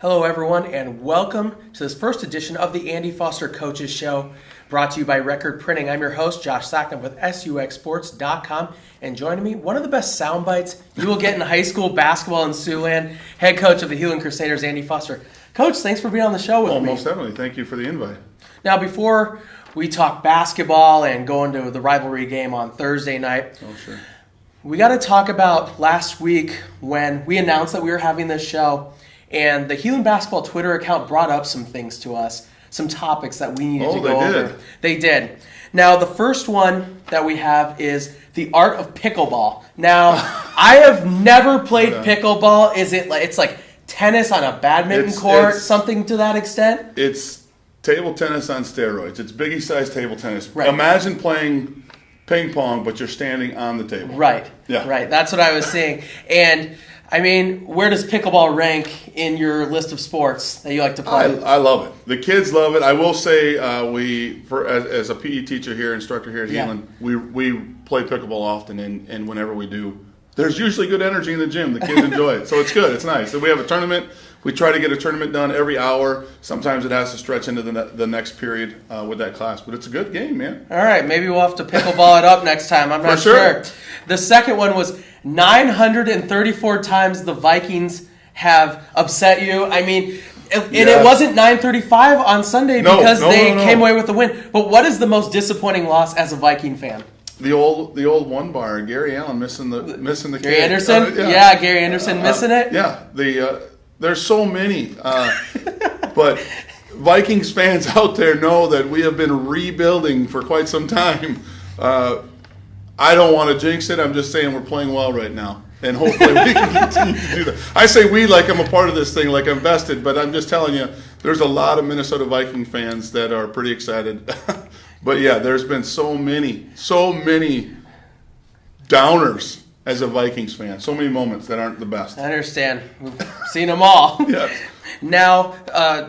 Hello, everyone, and welcome to this first edition of the Andy Foster Coaches Show, brought to you by Record Printing. I'm your host, Josh Sackner with SUXSports.com, and joining me, one of the best sound bites you will get in high school basketball in Siouxland, head coach of the Heelan Crusaders, Andy Foster. Coach, thanks for being on the show with me. Most definitely. Thank you for the invite. Now, before we talk basketball and go into the rivalry game on Thursday night, Sure. we got to talk about last week when we announced that we were having this show. And the Heelan Basketball Twitter account brought up some things to us, some topics that we needed to go over. They did. Now, the first one that we have is the art of pickleball. Now, I have never played pickleball. It's like tennis on a badminton court, something to that extent? It's table tennis on steroids. It's biggie-sized table tennis. Right. Imagine playing ping pong, but you're standing on the table. Right. Yeah. Right. That's what I was saying. And I mean, where does pickleball rank in your list of sports that you like to play? I love it. The kids love it. I will say, as a PE teacher here, instructor here at Heelan, we play pickleball often, and whenever we do, there's usually good energy in the gym. The kids enjoy it, so it's good. It's nice. So we have a tournament. We try to get a tournament done every hour. Sometimes it has to stretch into the next period with that class, but it's a good game, man. All right, maybe we'll have to pickleball it up next time. I'm not sure. The second one was 934 times the Vikings have upset you. I mean, and it wasn't 935 on Sunday because they came away with the win. But what is the most disappointing loss as a Viking fan? The old one bar, Gary Allen missing the Gary kick. Anderson? Gary Anderson missing it? Yeah, there's so many. But Vikings fans out there know that we have been rebuilding for quite some time. I don't want to jinx it. I'm just saying we're playing well right now. And hopefully we can continue to do that. I say we like I'm a part of this thing, like I'm vested, but I'm just telling you, there's a lot of Minnesota Viking fans that are pretty excited. But yeah, there's been so many downers as a Vikings fan. So many moments that aren't the best. I understand. We've seen them all. Yeah. Now,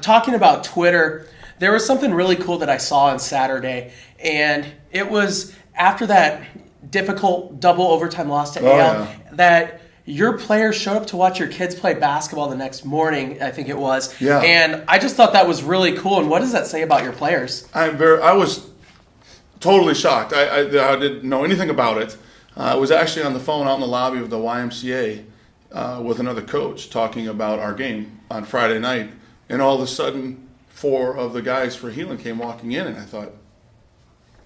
talking about Twitter, there was something really cool that I saw on Saturday, and it was after that difficult double overtime loss to AL that your players showed up to watch your kids play basketball the next morning, I think it was. Yeah. And I just thought that was really cool. And what does that say about your players? I was totally shocked. I didn't know anything about it. I was actually on the phone out in the lobby of the YMCA with another coach talking about our game on Friday night, and all of a sudden 4 of the guys for Heelan came walking in, and I thought,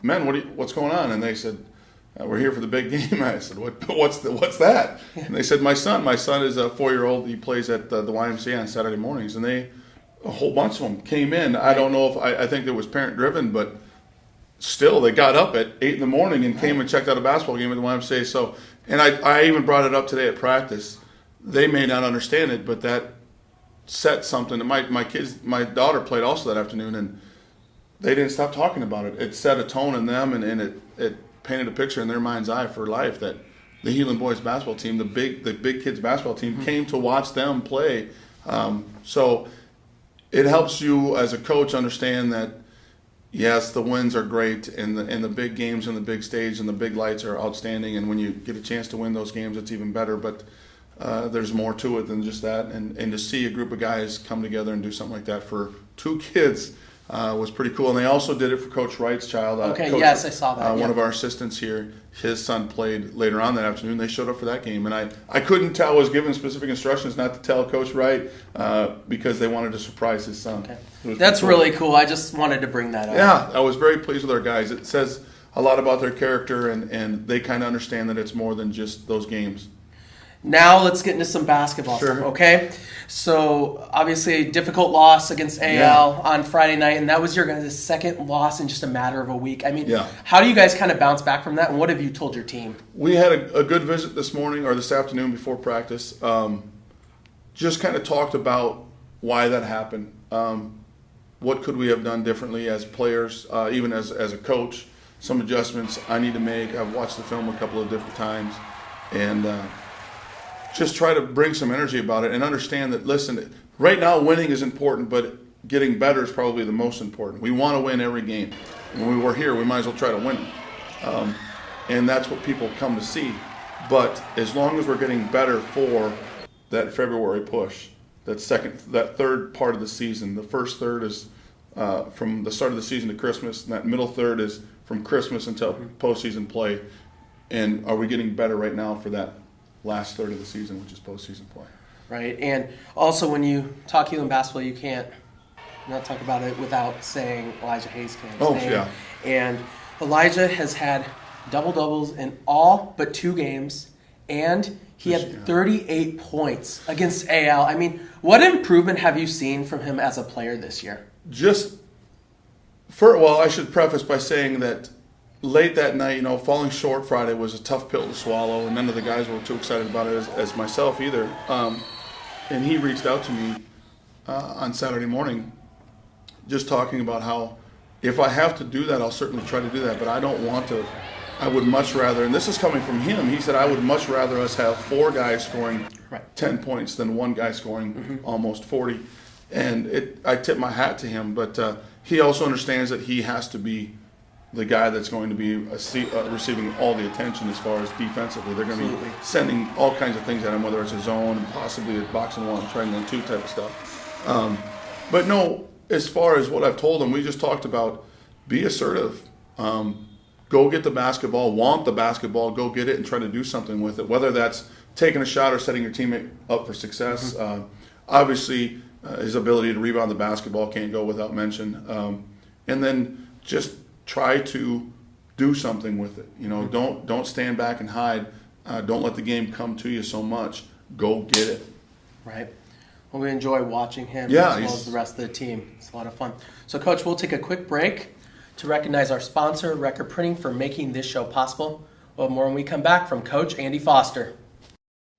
"Men, what's going on?" And they said, "We're here for the big game." I said, "What's that?" And they said, "My son is a 4-year-old. He plays at the YMCA on Saturday mornings." And a whole bunch of them came in. I don't know if I think it was parent driven, but still, they got up at 8 in the morning and came and checked out a basketball game at the YMCA. So, and I even brought it up today at practice. They may not understand it, but that set something. My daughter played also that afternoon, and they didn't stop talking about it. It set a tone in them, and it painted a picture in their mind's eye for life that the Heelan boys basketball team, the big kids basketball team, came to watch them play. So it helps you as a coach understand that, yes, the wins are great, and the big games and the big stage and the big lights are outstanding, and when you get a chance to win those games, it's even better. But there's more to it than just that, and to see a group of guys come together and do something like that for 2 kids was pretty cool. And they also did it for Coach Wright's child. I saw that. One of our assistants here, his son played later on that afternoon. They showed up for that game, and I couldn't tell. I was given specific instructions not to tell Coach Wright because they wanted to surprise his son. Okay. That's cool. Really cool. I just wanted to bring that up. Yeah, I was very pleased with our guys. It says a lot about their character, and they kind of understand that it's more than just those games. Now let's get into some basketball stuff, okay? So, obviously, a difficult loss against AL on Friday night, and that was your guys' second loss in just a matter of a week. I mean, how do you guys kind of bounce back from that, and what have you told your team? We had a good visit this morning, or this afternoon before practice. Just kind of talked about why that happened. What could we have done differently as players, even as a coach? Some adjustments I need to make. I've watched the film a couple of different times, and just try to bring some energy about it and understand that, listen, right now winning is important, but getting better is probably the most important. We want to win every game. When we're here, we might as well try to win them. And that's what people come to see. But as long as we're getting better for that February push, that third part of the season. The first third is from the start of the season to Christmas, and that middle third is from Christmas until postseason play. And are we getting better right now for that last third of the season, which is postseason play? Right, and also when you talk Helaman basketball, you can't not talk about it without saying Elijah Hazekam's name. Yeah. And Elijah has had double-doubles in all but 2 games, and he had 38 points against AL. I mean, what improvement have you seen from him as a player this year? I should preface by saying that late that night, falling short Friday was a tough pill to swallow, and none of the guys were too excited about it as myself either. And he reached out to me on Saturday morning just talking about how if I have to do that, I'll certainly try to do that, but I don't want to. I would much rather, and this is coming from him, he said, I would much rather us have 4 guys scoring 10 points than 1 guy scoring almost 40. And I tip my hat to him, but he also understands that he has to be the guy that's going to be receiving all the attention as far as defensively. They're going to be sending all kinds of things at him, whether it's a zone and possibly a box and 1, triangle and 2 type of stuff. But no, as far as what I've told him, we just talked about be assertive. Go get the basketball, want the basketball, go get it and try to do something with it, whether that's taking a shot or setting your teammate up for success. Obviously, his ability to rebound the basketball can't go without mention. And then just try to do something with it. Don't stand back and hide. Don't let the game come to you so much. Go get it. Right. Well, we enjoy watching him as well as the rest of the team. It's a lot of fun. So, Coach, we'll take a quick break to recognize our sponsor, Record Printing, for making this show possible. We'll have more when we come back from Coach Andy Foster.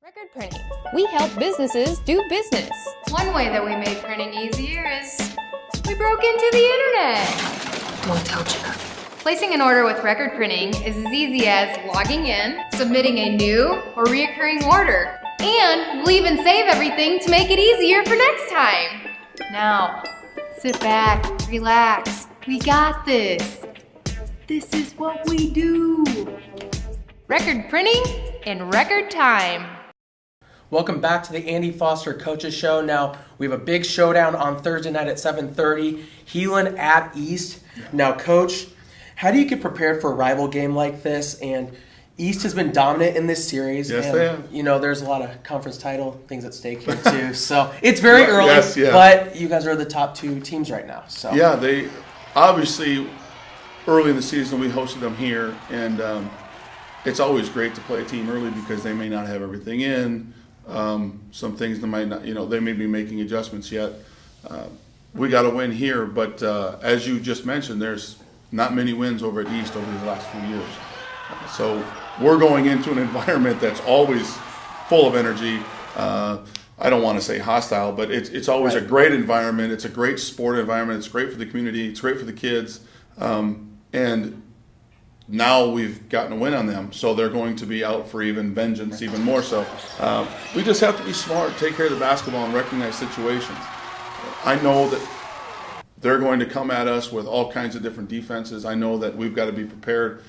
Record Printing. We help businesses do business. One way that we made printing easier is we broke into the internet. Won't tell you. Placing an order with Record Printing is as easy as logging in, submitting a new or reoccurring order, and we'll even save everything to make it easier for next time. Now, sit back, relax. We got this. This is what we do. Record Printing in record time. Welcome back to the Andy Foster Coaches Show. Now, we have a big showdown on Thursday night at 7:30, Heelan at East. Now, Coach, how do you get prepared for a rival game like this? And East has been dominant in this series. Yes, and, they have. There's a lot of conference title things at stake here, too. So it's very early, but you guys are the top 2 teams right now. So yeah, they obviously early in the season we hosted them here, and it's always great to play a team early because they may not have everything in. Some things they might not, they may be making adjustments yet. We got to win here, but as you just mentioned, there's not many wins over at East over the last few years. So we're going into an environment that's always full of energy. I don't want to say hostile, but it's always a great environment. It's a great sport environment. It's great for the community. It's great for the kids. And now we've gotten a win on them, so they're going to be out for even vengeance, even more so. We just have to be smart, take care of the basketball, and recognize situations. I know that they're going to come at us with all kinds of different defenses. I know that we've got to be prepared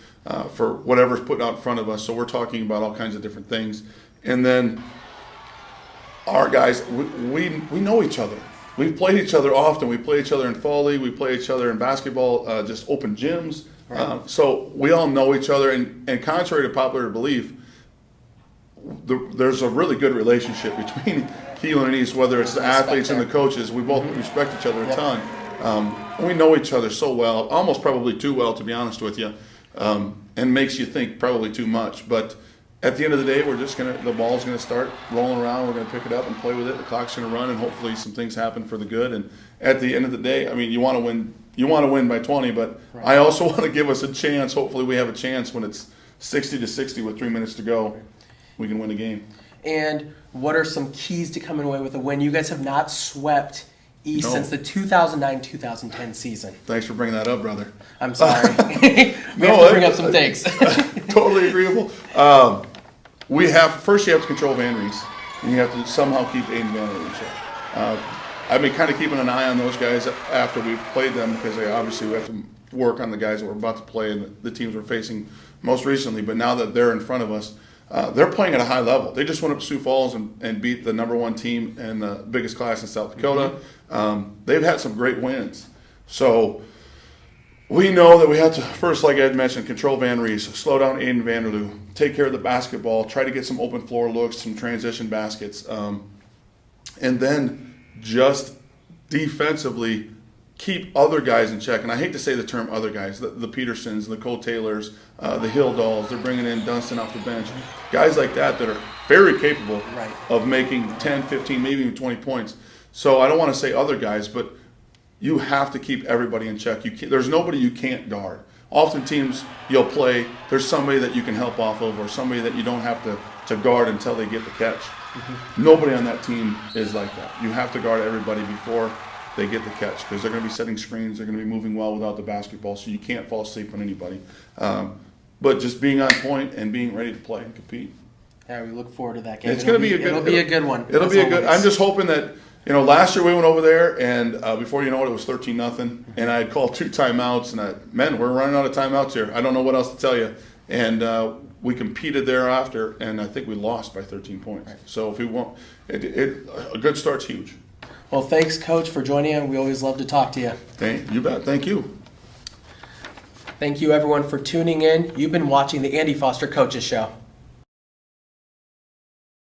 for whatever's put out in front of us, so we're talking about all kinds of different things. And then our guys, we know each other. We've played each other often. We play each other in fall league. We play each other in basketball, just open gyms. Right. So we all know each other, and contrary to popular belief, there's a really good relationship between Heelan and East, whether it's the athletes and the coaches. We both respect each other a ton. We know each other so well, almost probably too well, to be honest with you, and makes you think probably too much. But at the end of the day, the ball's gonna start rolling around. We're gonna pick it up and play with it. The clock's gonna run, and hopefully some things happen for the good. And at the end of the day, I mean, you want to win. You want to win by 20, but I also want to give us a chance. Hopefully, we have a chance when it's 60-60 with 3 minutes to go. We can win the game. And what are some keys to coming away with a win? You guys have not swept East since the 2009-2010 season. Thanks for bringing that up, brother. I'm sorry. We have to bring up some things. Totally agreeable. First you have to control Van Rees, and you have to somehow keep Aiden Van Rees. I've been kind of keeping an eye on those guys after we've played them because we have to work on the guys that we're about to play and the teams we're facing most recently. But now that they're in front of us, they're playing at a high level. They just went up to Sioux Falls and beat the number 1 team in the biggest class in South Dakota. They've had some great wins. So we know that we have to, first, like Ed mentioned, control Van Rees, slow down Aiden Vanderloo, take care of the basketball, try to get some open floor looks, some transition baskets, and then just defensively keep other guys in check. And I hate to say the term other guys, the Petersons, the Cole Taylors, the Hilldalls, they're bringing in Dunstan off the bench. Guys like that are very capable of making 10, 15, maybe even 20 points. So I don't want to say other guys, but you have to keep everybody in check. There's nobody you can't guard. Often teams you'll play, there's somebody that you can help off of or somebody that you don't have to guard until they get the catch. Nobody on that team is like that. You have to guard everybody before they get the catch because they're going to be setting screens, they're going to be moving well without the basketball, so you can't fall asleep on anybody. But just being on point and being ready to play and compete. Yeah, we look forward to that game. It'll be a good one. It'll be a good. I'm just hoping that, last year we went over there and before you know it was 13-0, and I had called 2 timeouts, and we're running out of timeouts here. I don't know what else to tell you. And we competed thereafter, and I think we lost by 13 points. Right. So if we won't, a good start's huge. Well, thanks, Coach, for joining us. We always love to talk to you. You bet. Thank you. Thank you, everyone, for tuning in. You've been watching the Andy Foster Coaches Show.